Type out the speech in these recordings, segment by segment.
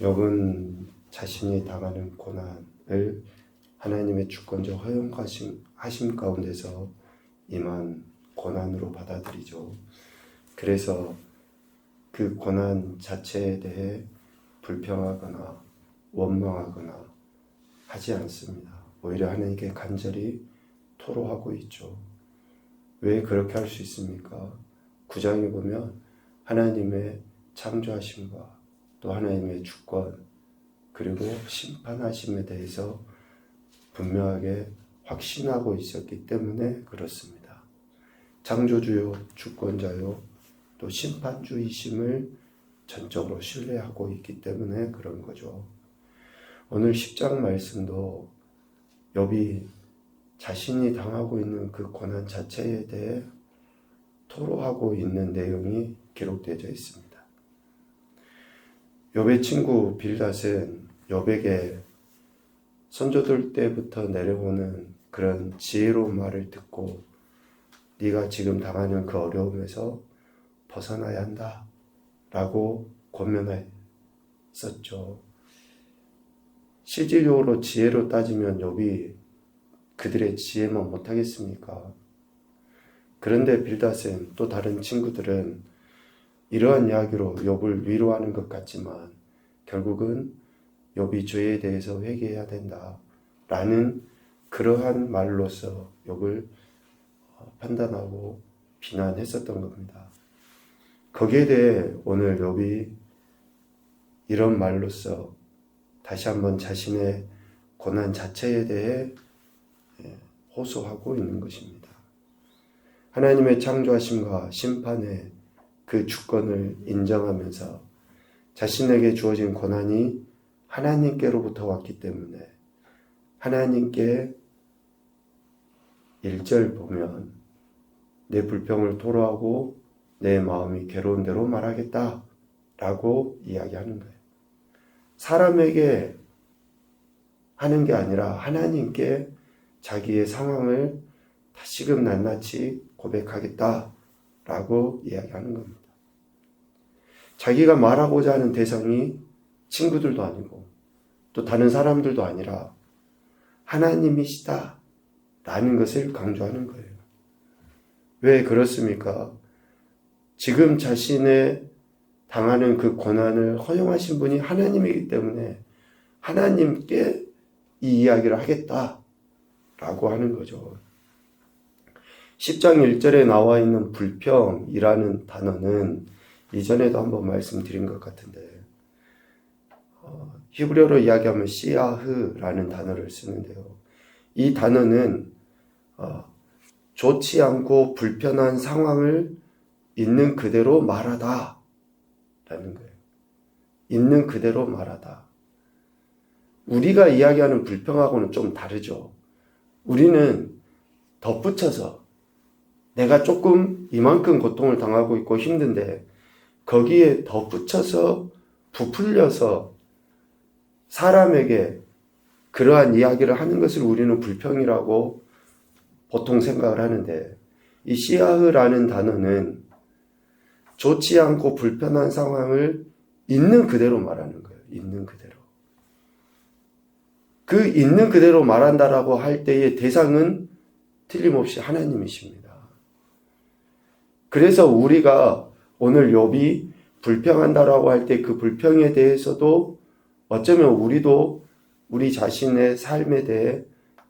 욥은 자신이 당하는 고난을 하나님의 주권적 허용하심 가운데서 임한 고난으로 받아들이죠. 그래서 그 고난 자체에 대해 불평하거나 원망하거나 하지 않습니다. 오히려 하나님께 간절히 토로하고 있죠. 왜 그렇게 할 수 있습니까? 9장에 보면 하나님의 창조하심과 또 하나님의 주권 그리고 심판하심에 대해서 분명하게 확신하고 있었기 때문에 그렇습니다. 창조주요, 주권자요, 또 심판주이심을 전적으로 신뢰하고 있기 때문에 그런 거죠. 오늘 10장 말씀도 욥이 자신이 당하고 있는 그 고난 자체에 대해 토로하고 있는 내용이 기록되어 있습니다. 욥의 친구 빌닷은 욥에게 선조들 때부터 내려오는 그런 지혜로운 말을 듣고 네가 지금 당하는 그 어려움에서 벗어나야 한다 라고 권면했었죠. 실질적으로 지혜로 따지면 욥이 그들의 지혜만 못하겠습니까? 그런데 빌닷은 또 다른 친구들은 이러한 이야기로 욥을 위로하는 것 같지만 결국은 욥이 죄에 대해서 회개해야 된다 라는 그러한 말로서 욥을 판단하고 비난했었던 겁니다. 거기에 대해 오늘 욥이 이런 말로서 다시 한번 자신의 고난 자체에 대해 호소하고 있는 것입니다. 하나님의 창조하심과 심판의 그 주권을 인정하면서 자신에게 주어진 고난이 하나님께로부터 왔기 때문에 하나님께 1절 보면 내 불평을 토로하고 내 마음이 괴로운 대로 말하겠다 라고 이야기하는 거예요. 사람에게 하는 게 아니라 하나님께 자기의 상황을 다시금 낱낱이 고백하겠다 라고 이야기하는 겁니다. 자기가 말하고자 하는 대상이 친구들도 아니고 또 다른 사람들도 아니라 하나님이시다 라는 것을 강조하는 거예요. 왜 그렇습니까? 지금 자신의 당하는 그 고난을 허용하신 분이 하나님이기 때문에 하나님께 이 이야기를 하겠다라고 하는 거죠. 10장 1절에 나와 있는 불평이라는 단어는 이전에도 한번 말씀드린 것 같은데 히브리어로 이야기하면 시아흐라는 단어를 쓰는데요. 이 단어는 좋지 않고 불편한 상황을 있는 그대로 말하다 라는 거예요. 있는 그대로 말하다. 우리가 이야기하는 불평하고는 좀 다르죠. 우리는 덧붙여서 내가 조금 이만큼 고통을 당하고 있고 힘든데 거기에 덧붙여서 부풀려서 사람에게 그러한 이야기를 하는 것을 우리는 불평이라고 보통 생각을 하는데 이 시아흐라는 단어는 좋지 않고 불편한 상황을 있는 그대로 말하는 거예요. 있는 그대로. 그 있는 그대로 말한다라고 할 때의 대상은 틀림없이 하나님이십니다. 그래서 우리가 오늘 욥이 불평한다라고 할 때 그 불평에 대해서도 어쩌면 우리도 우리 자신의 삶에 대해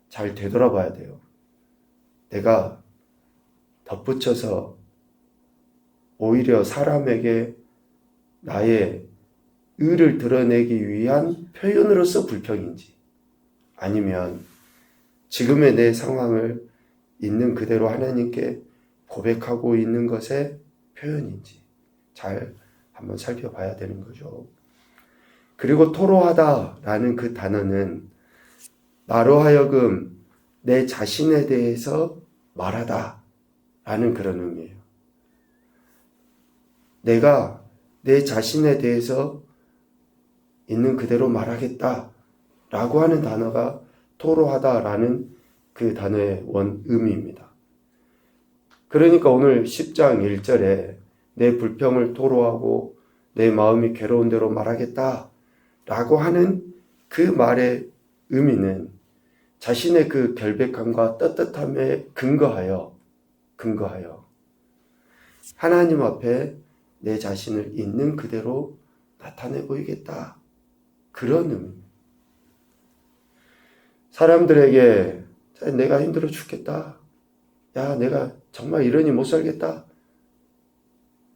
잘 되돌아봐야 돼요. 내가 덧붙여서 오히려 사람에게 나의 의를 드러내기 위한 표현으로서 불평인지 아니면 지금의 내 상황을 있는 그대로 하나님께 고백하고 있는 것의 표현인지 잘 한번 살펴봐야 되는 거죠. 그리고 토로하다라는 그 단어는 나로 하여금 내 자신에 대해서 말하다라는 그런 의미예요. 내가 내 자신에 대해서 있는 그대로 말하겠다라고 하는 단어가 토로하다라는 그 단어의 원 의미입니다. 그러니까 오늘 10장 1절에 내 불평을 토로하고 내 마음이 괴로운 대로 말하겠다 라고 하는 그 말의 의미는 자신의 그 결백함과 떳떳함에 근거하여 하나님 앞에 내 자신을 있는 그대로 나타내 보이겠다. 그런 의미입니다. 사람들에게 내가 힘들어 죽겠다. 야, 내가 정말 이러니 못 살겠다.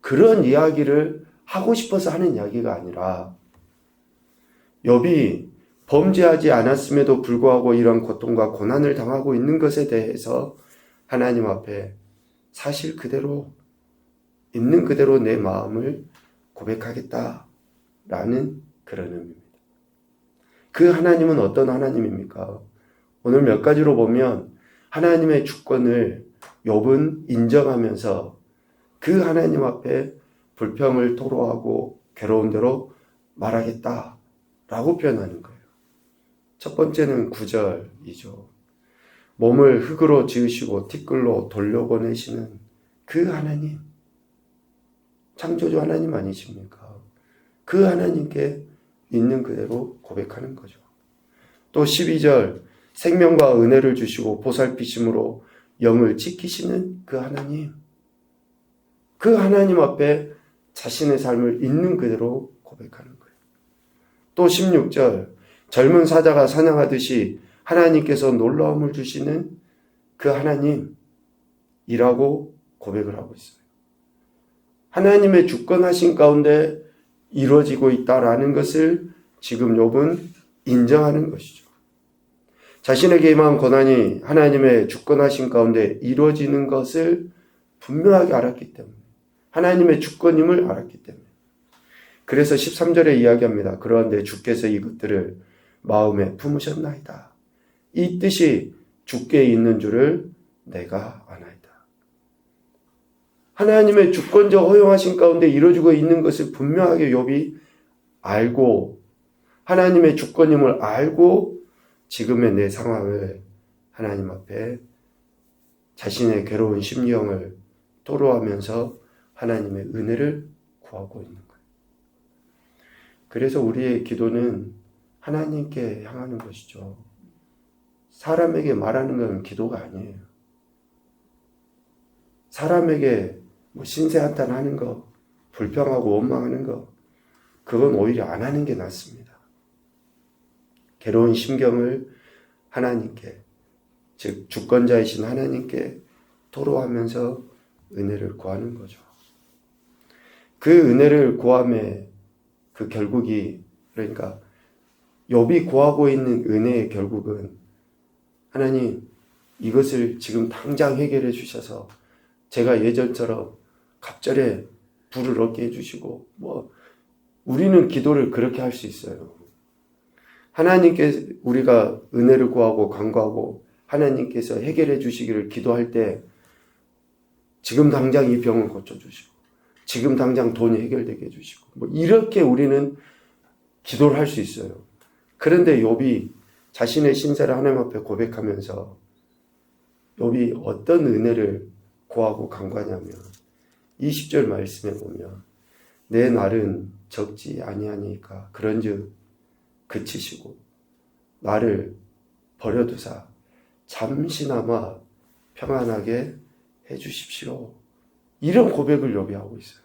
그런 이야기를 하고 싶어서 하는 이야기가 아니라 욥이 범죄하지 않았음에도 불구하고 이런 고통과 고난을 당하고 있는 것에 대해서 하나님 앞에 사실 그대로 있는 그대로 내 마음을 고백하겠다라는 그런 의미입니다. 그 하나님은 어떤 하나님입니까? 오늘 몇 가지로 보면 하나님의 주권을 욥은 인정하면서 그 하나님 앞에 불평을 토로하고 괴로운 대로 말하겠다라고 표현하는 거예요. 첫 번째는 9절이죠. 몸을 흙으로 지으시고 티끌로 돌려보내시는 그 하나님, 창조주 하나님 아니십니까? 그 하나님께 있는 그대로 고백하는 거죠. 또 12절, 생명과 은혜를 주시고 보살피심으로 영을 지키시는 그 하나님, 그 하나님 앞에 자신의 삶을 있는 그대로 고백하는 거예요. 또 16절, 젊은 사자가 사냥하듯이 하나님께서 놀라움을 주시는 그 하나님이라고 고백을 하고 있어요. 하나님의 주권하신 가운데 이루어지고 있다라는 것을 지금 욥은 인정하는 것이죠. 자신에게 임한 고난이 하나님의 주권하신 가운데 이루어지는 것을 분명하게 알았기 때문에, 하나님의 주권임을 알았기 때문에. 그래서 13절에 이야기합니다. 그러한데 주께서 이것들을 마음에 품으셨나이다. 이 뜻이 주께 있는 줄을 내가 아나이다. 하나님의 주권적 허용하신 가운데 이루어지고 있는 것을 분명하게 욥이 알고, 하나님의 주권임을 알고 지금의 내 상황을 하나님 앞에 자신의 괴로운 심령을 토로하면서 하나님의 은혜를 구하고 있는 거예요. 그래서 우리의 기도는 하나님께 향하는 것이죠. 사람에게 말하는 건 기도가 아니에요. 사람에게 신세한탄 하는 거, 불평하고 원망하는 거, 그건 오히려 안 하는 게 낫습니다. 괴로운 심경을 하나님께, 즉 주권자이신 하나님께 토로하면서 은혜를 구하는 거죠. 그 은혜를 구함의 그 결국이, 그러니까 욥이 구하고 있는 은혜의 결국은 하나님, 이것을 지금 당장 해결해 주셔서 제가 예전처럼 갑절에 불을 얻게 해주시고, 우리는 기도를 그렇게 할 수 있어요. 하나님께 우리가 은혜를 구하고 간구하고 하나님께서 해결해 주시기를 기도할 때 지금 당장 이 병을 고쳐주시고 지금 당장 돈이 해결되게 해주시고 이렇게 우리는 기도를 할 수 있어요. 그런데 욥이 자신의 신세를 하나님 앞에 고백하면서 욥이 어떤 은혜를 구하고 간구하냐면 20절 말씀에 보면 내 날은 적지 아니하니까 그런즉 그치시고 나를 버려두사 잠시나마 평안하게 해주십시오. 이런 고백을 욥이 하고 있어요.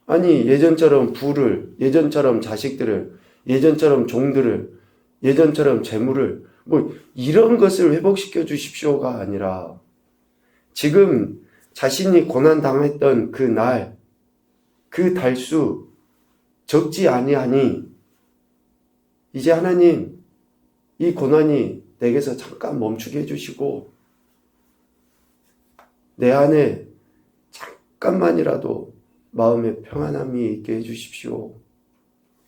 아니 예전처럼 부를, 예전처럼 자식들을, 예전처럼 종들을, 예전처럼 재물을 이런 것을 회복시켜 주십시오가 아니라 지금 자신이 고난당했던 그 날, 그 달수 적지 아니하니 이제 하나님 이 고난이 내게서 잠깐 멈추게 해주시고 내 안에 잠깐만이라도 마음의 평안함이 있게 해주십시오.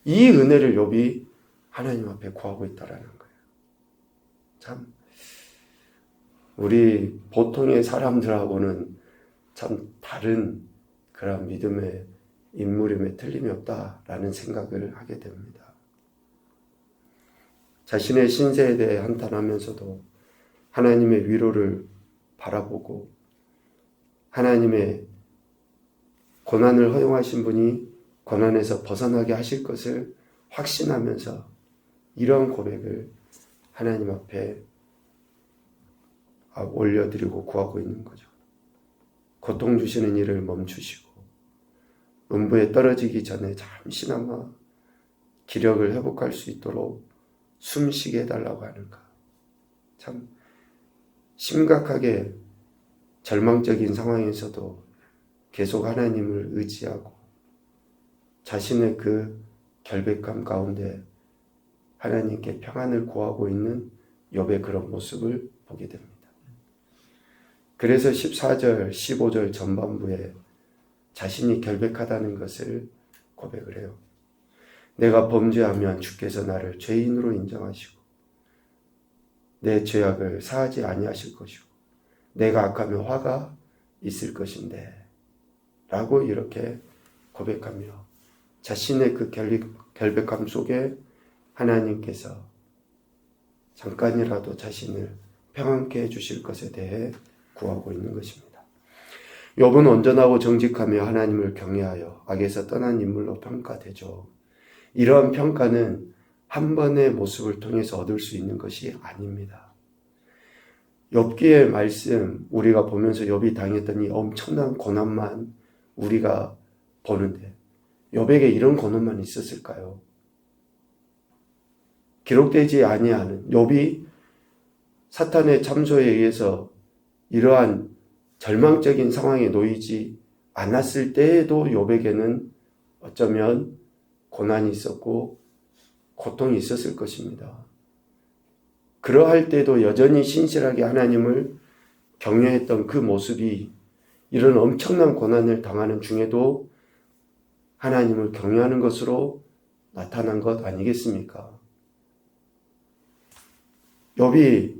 이 은혜를 욥이 하나님 앞에 구하고 있다라는 거예요. 참 우리 보통의 사람들하고는 참 다른 그런 믿음의 인물임에 틀림이 없다라는 생각을 하게 됩니다. 자신의 신세에 대해 한탄하면서도 하나님의 위로를 바라보고 하나님의 고난을 허용하신 분이 고난에서 벗어나게 하실 것을 확신하면서 이런 고백을 하나님 앞에 올려드리고 구하고 있는 거죠. 고통 주시는 일을 멈추시고 음부에 떨어지기 전에 잠시나마 기력을 회복할 수 있도록 숨쉬게 해달라고 하는가. 참 심각하게 절망적인 상황에서도 계속 하나님을 의지하고 자신의 그 결백함 가운데 하나님께 평안을 구하고 있는 욥의 그런 모습을 보게 됩니다. 그래서 14절, 15절 전반부에 자신이 결백하다는 것을 고백을 해요. 내가 범죄하면 주께서 나를 죄인으로 인정하시고 내 죄악을 사하지 아니하실 것이고 내가 악하면 화가 있을 것인데 라고 이렇게 고백하며 자신의 그 결백함 속에 하나님께서 잠깐이라도 자신을 평안케 해주실 것에 대해 구하고 있는 것입니다. 욥은 온전하고 정직하며 하나님을 경외하여 악에서 떠난 인물로 평가되죠. 이러한 평가는 한 번의 모습을 통해서 얻을 수 있는 것이 아닙니다. 욥기의 말씀 우리가 보면서 욥이 당했던 이 엄청난 고난만 우리가 보는데 욥에게 이런 고난만 있었을까요? 기록되지 아니하는 욥이 사탄의 참소에 의해서 이러한 절망적인 상황에 놓이지 않았을 때에도 욥에게는 어쩌면 고난이 있었고 고통이 있었을 것입니다. 그러할 때도 여전히 신실하게 하나님을 경외했던 그 모습이 이런 엄청난 고난을 당하는 중에도 하나님을 경외하는 것으로 나타난 것 아니겠습니까? 욥이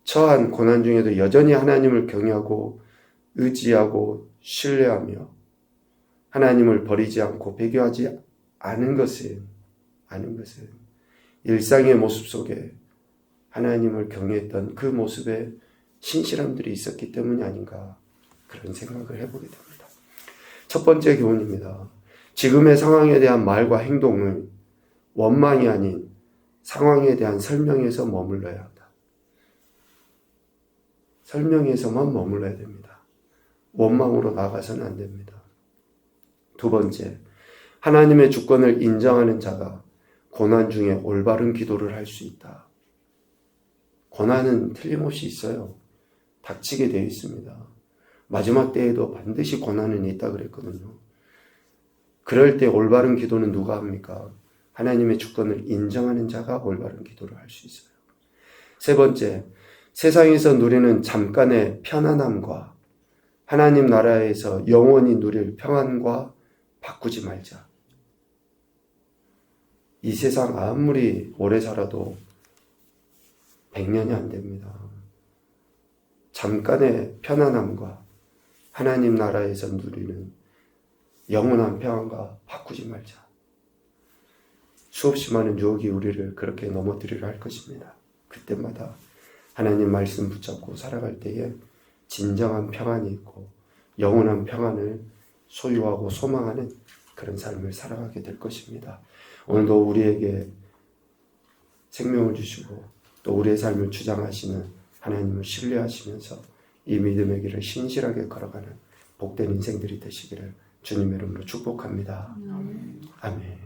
처한 고난 중에도 여전히 하나님을 경외하고 의지하고 신뢰하며 하나님을 버리지 않고 배교하지 않은 것은 일상의 모습 속에 하나님을 경외했던 그 모습에 신실함들이 있었기 때문이 아닌가 그런 생각을 해보게 됩니다. 첫 번째 교훈입니다. 지금의 상황에 대한 말과 행동은 원망이 아닌 상황에 대한 설명에서 머물러야 한다. 설명에서만 머물러야 됩니다. 원망으로 나가서는 안 됩니다. 두 번째, 하나님의 주권을 인정하는 자가 고난 중에 올바른 기도를 할 수 있다. 고난은 틀림없이 있어요. 닥치게 되어 있습니다. 마지막 때에도 반드시 고난은 있다 그랬거든요. 그럴 때 올바른 기도는 누가 합니까? 하나님의 주권을 인정하는 자가 올바른 기도를 할 수 있어요. 세 번째, 세상에서 누리는 잠깐의 편안함과 하나님 나라에서 영원히 누릴 평안과 바꾸지 말자. 이 세상 아무리 오래 살아도 100년이 안 됩니다. 잠깐의 편안함과 하나님 나라에서 누리는 영원한 평안과 바꾸지 말자. 수없이 많은 유혹이 우리를 그렇게 넘어뜨리려 할 것입니다. 그때마다 하나님 말씀 붙잡고 살아갈 때에 진정한 평안이 있고 영원한 평안을 소유하고 소망하는 그런 삶을 살아가게 될 것입니다. 오늘도 우리에게 생명을 주시고 또 우리의 삶을 주장하시는 하나님을 신뢰하시면서 이 믿음의 길을 신실하게 걸어가는 복된 인생들이 되시기를 주님의 이름으로 축복합니다. 아멘.